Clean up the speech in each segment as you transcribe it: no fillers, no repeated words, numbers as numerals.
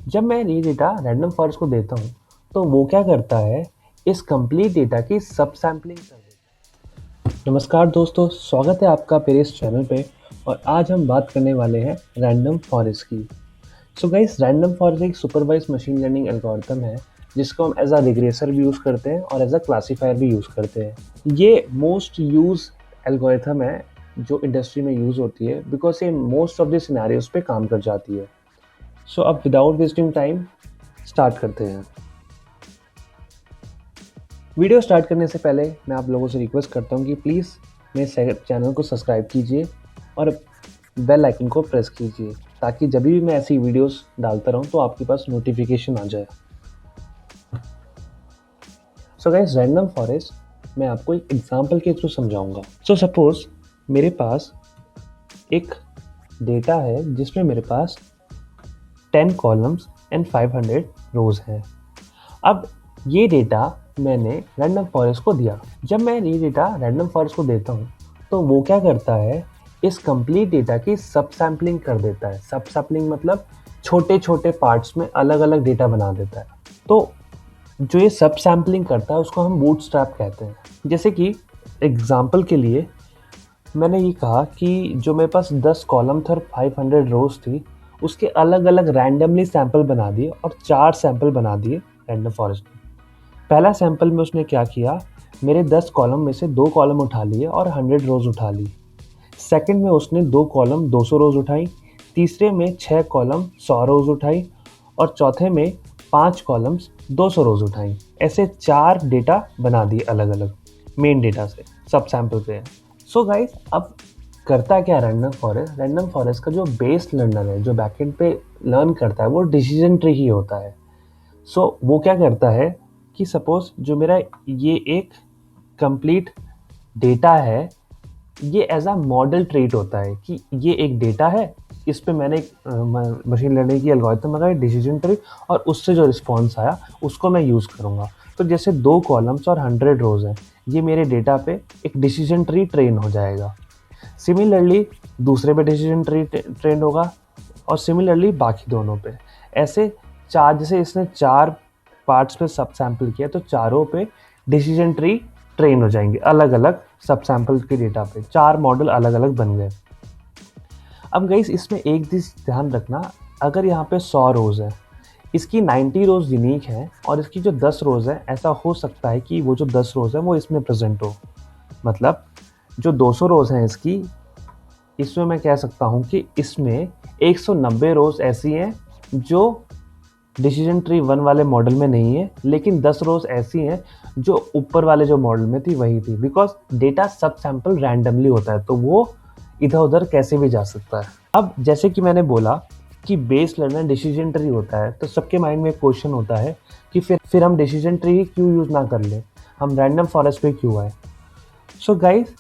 जब मैं ये डेटा रैंडम फॉरेस्ट को देता हूँ तो वो क्या करता है, इस कंप्लीट डेटा की सब सैम्पलिंग कर देता है। नमस्कार दोस्तों, स्वागत है आपका मेरे इस चैनल पे। और आज हम बात करने वाले हैं रैंडम फॉरेस्ट की। सो गाइस, रैंडम फॉरेस्ट एक सुपरवाइज मशीन लर्निंग एल्गोरिथम है जिसको हम एज अ रिग्रेसर भी यूज़ करते हैं और एज अ क्लासीफायर भी यूज़ करते हैं। ये मोस्ट यूज एल्गोरिथम है जो इंडस्ट्री में यूज़ होती है बिकॉज ये मोस्ट ऑफ द सिनेरियोज पे काम कर जाती है। सो अब विदाउट वेस्टिंग टाइम स्टार्ट करते हैं। वीडियो स्टार्ट करने से पहले मैं आप लोगों से रिक्वेस्ट करता हूँ कि प्लीज़ मेरे चैनल को सब्सक्राइब कीजिए और बेल आइकन को प्रेस कीजिए ताकि जब भी मैं ऐसी वीडियोस डालता रहूँ तो आपके पास नोटिफिकेशन आ जाए। सो गाइस, रैंडम फॉरेस्ट मैं आपको एक एग्जांपल के थ्रू समझाऊंगा। सो सपोज मेरे पास एक डेटा है जिसमें मेरे पास 10 कॉलम्स एंड 500 रोज हैं। अब ये डेटा मैंने रैंडम फॉरेस्ट को दिया। जब मैं ये डेटा रैंडम फॉरेस्ट को देता हूँ तो वो क्या करता है, इस कंप्लीट डेटा की सब सैम्पलिंग कर देता है। सब सैम्पलिंग मतलब छोटे छोटे पार्ट्स में अलग अलग डेटा बना देता है। तो जो ये सब सैम्पलिंग करता है उसको हम बूटस्ट्रैप कहते हैं। जैसे कि एग्जाम्पल के लिए मैंने ये कहा कि जो मेरे पास 10 कॉलम थे और 500 रोज थी, उसके अलग अलग रैंडमली सैंपल बना दिए और 4 सैंपल बना दिए रैंडम फॉरेस्ट में। पहला सैंपल में उसने क्या किया, मेरे 10 कॉलम में से 2 कॉलम उठा लिए और 100 रोज उठा ली। सेकंड में उसने 2 कॉलम 200 रोज उठाई, तीसरे में 6 कॉलम 100 रोज उठाई और चौथे में 5 कॉलम्स 200 रोज उठाई। ऐसे 4 डेटा बना दिए अलग अलग मेन डेटा से, सब सैंपल पे। सो गाइस, अब करता क्या रैंडम फॉरेस्ट, रैंडम फॉरेस्ट का जो बेस लर्नर है, जो बैकएंड पे लर्न करता है, वो डिसीजन ट्री ही होता है। सो वो क्या करता है कि सपोज जो मेरा ये एक कंप्लीट डेटा है, ये एज अ मॉडल ट्रीट होता है कि ये एक डेटा है, इस पे मैंने एक मशीन लर्निंग की एल्गोरिथम लगाई डिसीजन ट्री, और उससे जो रिस्पॉन्स आया उसको मैं यूज़ करूँगा। तो जैसे 2 कॉलम्स और 100 रोज हैं, ये मेरे डेटा पे एक डिसीजन ट्री ट्रेन हो जाएगा। सिमिलरली दूसरे पे डिसीजन ट्री ट्रेन होगा और सिमिलरली बाकी दोनों पे। ऐसे चार, जैसे इसने 4 पार्ट्स पे सब सैंपल किया तो चारों पे डिसीजन ट्री ट्रेन हो जाएंगे अलग अलग सब सैंपल के डेटा पे। 4 मॉडल अलग अलग बन गए। अब गाइस, इसमें एक चीज ध्यान रखना, अगर यहाँ पे 100 रोज है, इसकी 90 रोज यूनिक है और इसकी जो 10 रोज है, ऐसा हो सकता है कि वो जो 10 रोज है वो इसमें प्रेजेंट हो। मतलब जो 200 रोज हैं इसकी, इसमें मैं कह सकता हूँ कि इसमें 190 रोज ऐसी हैं जो डिसीजन ट्री 1 वाले मॉडल में नहीं है, लेकिन 10 रोज ऐसी हैं जो ऊपर वाले जो मॉडल में थी वही थी। बिकॉज डेटा सब सैंपल रैंडमली होता है तो वो इधर उधर कैसे भी जा सकता है। अब जैसे कि मैंने बोला कि बेस लर्नर डिसीजन ट्री होता है, तो सबके माइंड में एक क्वेश्चन होता है कि फिर हम डिसीजन ट्री ही क्यों यूज ना कर ले, हम रैंडम फॉरेस्ट पे क्यों आए। सो गाइस,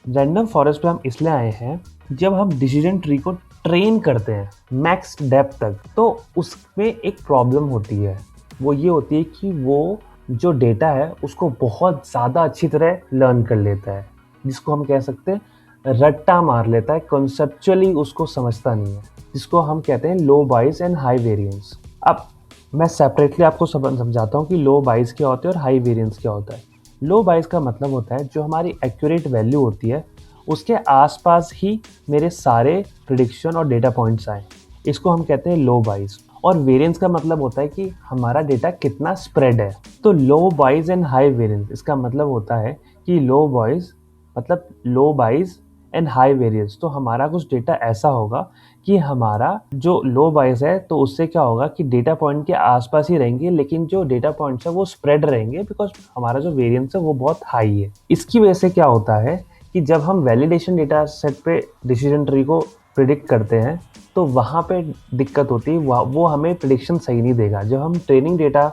रैंडम फॉरेस्ट पे हम इसलिए आए हैं, जब हम डिसीजन ट्री को ट्रेन करते हैं मैक्स डेप्थ तक, तो उसमें एक प्रॉब्लम होती है। वो ये होती है कि वो जो डेटा है उसको बहुत ज़्यादा अच्छी तरह लर्न कर लेता है, जिसको हम कह सकते हैं रट्टा मार लेता है, कॉन्सेप्चुअली उसको समझता नहीं है, जिसको हम कहते हैं लो बाइस एंड हाई वेरिएंस। अब मैं सेपरेटली आपको समझाता हूँ कि लो बाइस क्या होता है और हाई वेरिएंस क्या होता है। लो बाइस का मतलब होता है जो हमारी एक्यूरेट वैल्यू होती है उसके आसपास ही मेरे सारे प्रिडिक्शन और डेटा पॉइंट्स आए, इसको हम कहते हैं लो बाइस। और वेरिएंस का मतलब होता है कि हमारा डेटा कितना स्प्रेड है। तो लो बाइस एंड हाई वेरिएंस, इसका मतलब होता है कि लो बाइस मतलब लो बाइस एंड हाई वेरिएंस, तो हमारा कुछ डेटा ऐसा होगा कि हमारा जो लो बाइस है तो उससे क्या होगा कि डेटा पॉइंट के आसपास ही रहेंगे, लेकिन जो डेटा पॉइंट्स है वो स्प्रेड रहेंगे बिकॉज हमारा जो वेरिएंस है वो बहुत हाई है। इसकी वजह से क्या होता है कि जब हम वैलिडेशन डेटा सेट पे डिसीजन ट्री को प्रिडिक्ट करते हैं तो वहाँ पे दिक्कत होती है, वो हमें प्रिडिक्शन सही नहीं देगा। जब हम ट्रेनिंग डेटा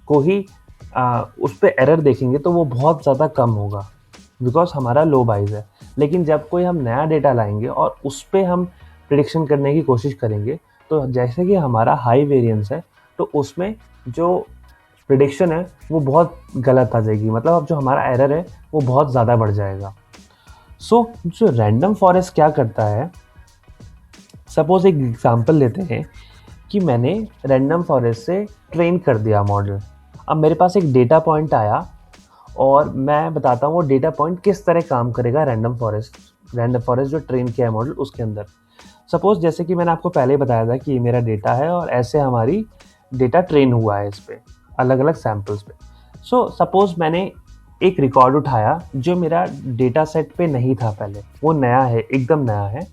को ही उस पर एरर देखेंगे तो वो बहुत ज़्यादा कम होगा बिकॉज हमारा लो बाइस है। लेकिन जब कोई हम नया डेटा लाएंगे और उस पर हम प्रिडिक्शन करने की कोशिश करेंगे तो जैसे कि हमारा हाई वेरिएंस है तो उसमें जो प्रिडिक्शन है वो बहुत गलत आ जाएगी, मतलब अब जो हमारा एरर है वो बहुत ज़्यादा बढ़ जाएगा। सो जो रैंडम फॉरेस्ट क्या करता है, सपोज एक एग्जांपल लेते हैं कि मैंने रैंडम फॉरेस्ट से ट्रेन कर दिया मॉडल। अब मेरे पास एक डेटा पॉइंट आया और मैं बताता हूँ वो डेटा पॉइंट किस तरह काम करेगा रैंडम फॉरेस्ट जो ट्रेन किया है मॉडल उसके अंदर। सपोज जैसे कि मैंने आपको पहले बताया था कि ये मेरा डेटा है और ऐसे हमारी डेटा ट्रेन हुआ है इस पे अलग अलग सैम्पल्स पे। सो सपोज मैंने एक रिकॉर्ड उठाया जो मेरा डेटा सेट पे नहीं था पहले, वो नया है, एकदम नया है।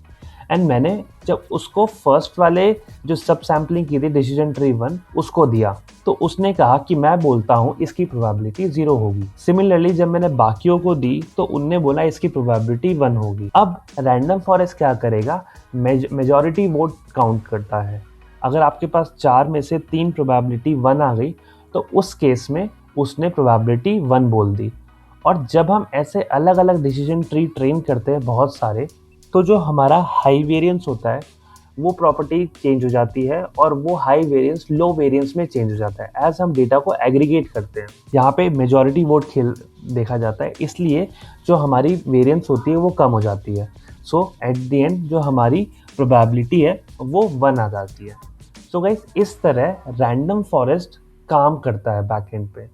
एंड मैंने जब उसको फर्स्ट वाले जो सब सैम्पलिंग की थी डिसीजन ट्री 1 उसको दिया, तो उसने कहा कि मैं बोलता हूँ इसकी प्रोबेबिलिटी 0 होगी। सिमिलरली जब मैंने बाकियों को दी तो उनने बोला इसकी प्रोबेबिलिटी 1 होगी। अब रैंडम फॉरेस्ट क्या करेगा, मेजॉरिटी वोट काउंट करता है। अगर आपके पास 4 में से 3 प्रोबेबिलिटी 1 आ गई तो उस केस में उसने प्रोबेबिलिटी 1 बोल दी। और जब हम ऐसे अलग अलग डिसीजन ट्री ट्रेन करते हैं बहुत सारे, तो जो हमारा हाई वेरिएंस होता है वो प्रॉपर्टी चेंज हो जाती है और वो हाई वेरिएंस लो वेरिएंस में चेंज हो जाता है एज हम डेटा को एग्रीगेट करते हैं। यहाँ पे मेजॉरिटी वोट खेल देखा जाता है, इसलिए जो हमारी वेरिएंस होती है वो कम हो जाती है। सो एट द एंड जो हमारी प्रोबेबिलिटी है वो 1 आ जाती है। सो गाइस इस तरह रैंडम फॉरेस्ट काम करता है बैकएंड पे।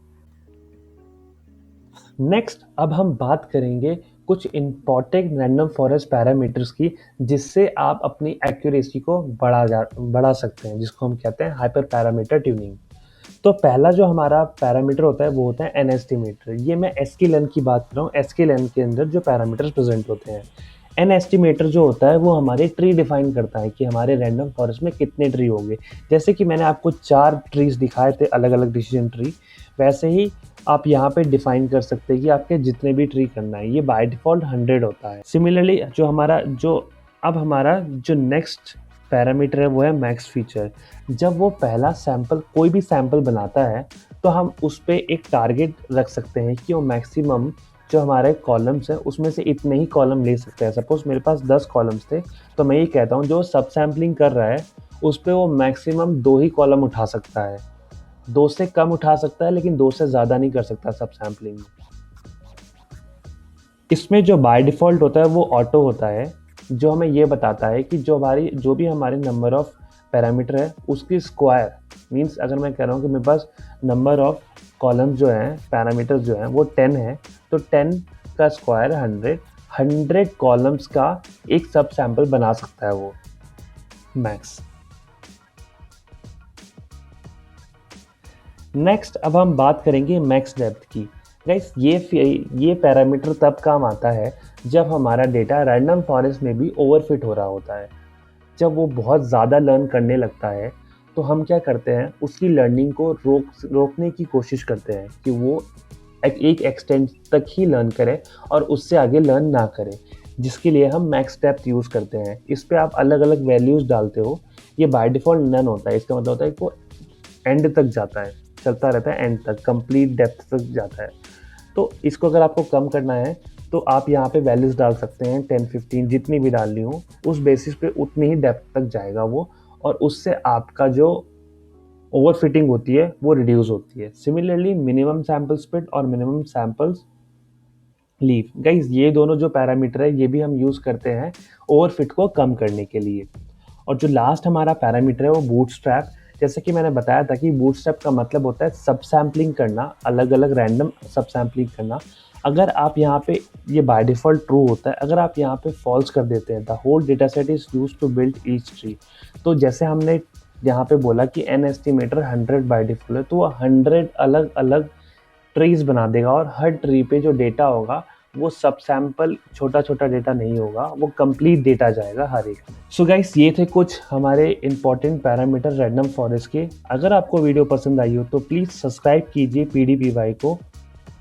नेक्स्ट अब हम बात करेंगे कुछ इंपॉर्टेंट रैंडम फॉरेस्ट पैरामीटर्स की जिससे आप अपनी एक्यूरेसी को बढ़ा सकते हैं, जिसको हम कहते हैं हाइपर पैरामीटर ट्यूनिंग। तो पहला जो हमारा पैरामीटर होता है वो होता है एन एस्टिमेटर। ये मैं एसकेएलएन की बात कर रहा हूँ। एसकेएलएन के अंदर जो पैरामीटर्स प्रेजेंट होते हैं, एन एस्टिमेटर जो होता है वो हमारे ट्री डिफाइन करता है कि हमारे रैंडम फॉरेस्ट में कितने ट्री होंगे। जैसे कि मैंने आपको 4 ट्रीज दिखाए थे अलग अलग डिसीजन ट्री, वैसे ही आप यहाँ पे डिफाइन कर सकते हैं कि आपके जितने भी ट्री करना है। ये बाय डिफॉल्ट 100 होता है। सिमिलरली हमारा जो नेक्स्ट पैरामीटर है वो है मैक्स फीचर। जब वो पहला सैंपल कोई भी सैंपल बनाता है तो हम उस पर एक टारगेट रख सकते हैं कि वो मैक्सिमम जो हमारे कॉलम्स हैं उसमें से इतने ही कॉलम ले सकते हैं। सपोज मेरे पास 10 कॉलम्स थे तो मैं ये कहता हूँ जो सब सैम्पलिंग कर रहा है उस पर वो मैक्सिमम 2 ही कॉलम उठा सकता है। 2 से कम उठा सकता है लेकिन 2 से ज़्यादा नहीं कर सकता सब सैम्पलिंग में। इसमें जो बाय डिफ़ॉल्ट होता है वो ऑटो होता है, जो हमें ये बताता है कि जो भी हमारे नंबर ऑफ़ पैरामीटर है उसकी स्क्वायर मींस अगर मैं कह रहा हूँ कि मेरे पास नंबर ऑफ़ कॉलम्स जो हैं, पैरामीटर्स जो हैं वो 10 है, तो 10 का स्क्वायर 100 कॉलम्स का एक सब सैंपल बना सकता है वो मैक्स। नेक्स्ट अब हम बात करेंगे मैक्स डेप्थ की। गाइस ये पैरामीटर तब काम आता है जब हमारा डेटा रैंडम फॉरेस्ट में भी ओवरफिट हो रहा होता है। जब वो बहुत ज़्यादा लर्न करने लगता है तो हम क्या करते हैं, उसकी लर्निंग को रोकने की कोशिश करते हैं कि वो एक एक्सटेंट तक ही लर्न करे और उससे आगे लर्न ना करे, जिसके लिए हम मैक्स डेप्थ यूज़ करते हैं। इस पर आप अलग अलग वैल्यूज़ डालते हो। ये बाय डिफ़ॉल्ट नन होता है, इसका मतलब होता है कि वो एंड तक जाता है, चलता रहता है एंड तक, कंप्लीट डेप्थ तक जाता है। तो इसको अगर आपको कम करना है तो आप यहाँ पे वैल्यूज़ डाल सकते हैं 10, 15 जितनी भी डालनी हो, उस बेसिस पे उतनी ही डेप्थ तक जाएगा वो, और उससे आपका जो ओवरफिटिंग होती है वो रिड्यूस होती है। सिमिलरली मिनिमम सैम्पल स्प्लिट और मिनिमम सैम्पल्स लीव, गाइज ये दोनों जो पैरामीटर है ये भी हम यूज़ करते हैं ओवरफिट को कम करने के लिए। और जो लास्ट हमारा पैरामीटर है वो बूटस्ट्रैप। जैसे कि मैंने बताया था कि बूटस्ट्रैप का मतलब होता है सब सैम्पलिंग करना, अलग अलग रैंडम सब सैम्पलिंग करना। अगर आप यहाँ पे ये बाय डिफ़ॉल्ट ट्रू होता है, अगर आप यहाँ पे फॉल्स कर देते हैं the whole data set is used to build each tree, तो जैसे हमने यहाँ पे बोला कि एन एस्टिमेटर 100 बाय डिफ़ॉल्ट है तो वो 100 अलग अलग ट्रीज बना देगा और हर ट्री पे जो डेटा होगा वो सब सैंपल छोटा छोटा डेटा नहीं होगा, वो कंप्लीट डेटा जाएगा हर एक। सो गाइस ये थे कुछ हमारे इंपॉर्टेंट पैरामीटर रैंडम फॉरेस्ट के। अगर आपको वीडियो पसंद आई हो तो प्लीज़ सब्सक्राइब कीजिए PDPY को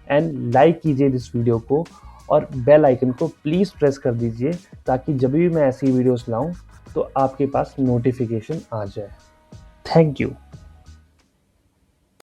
एंड लाइक कीजिए इस वीडियो को और बेल आइकन को प्लीज़ प्रेस कर दीजिए ताकि जब भी मैं ऐसी वीडियोस लाऊं तो आपके पास नोटिफिकेशन आ जाए। Thank you.